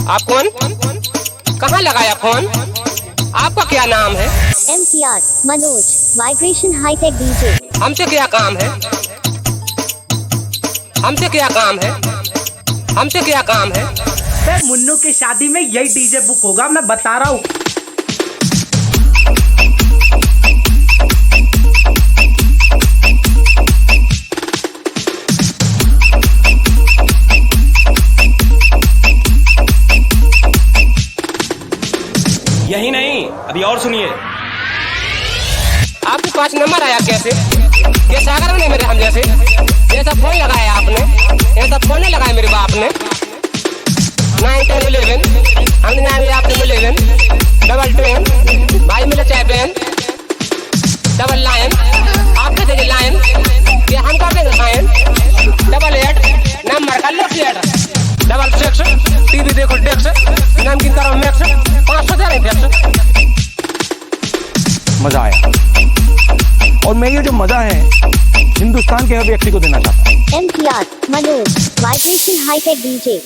आप कौन? कहाँ लगाया फोन? आपका क्या नाम है? MCR Manoj vibration hi tech DJ. हमसे क्या काम है? हमसे क्या काम है? हमसे क्या काम है? मुन्नू की शादी में यही डीजे बुक होगा, मैं बता रहा हूँ। यही नहीं, अभी और सुनिए। आपके पास नंबर आया कैसे? ये सागर में मेरे हम जैसे ये सब फोन लगाया आपने, ये सब फोन नहीं लगाया मेरे बाप ने। 9 10 11 हमने ना भी आपने 11 डबल 10 भाई मिले चाहे पेन डबल लाइन आपके दे लाइन ये हम कर देंगे साइन डबल 8 नंबर का लो थिएटर डबल 6 टीवी देखो डेक्स नाम की करो मैक्स 500 दे रहे थे। मजा आया और मैं ये जो मजा है हिंदुस्तान के हर व्यक्ति को देना चाहता हूँ। MCR Manoj vibration hi tech DJ.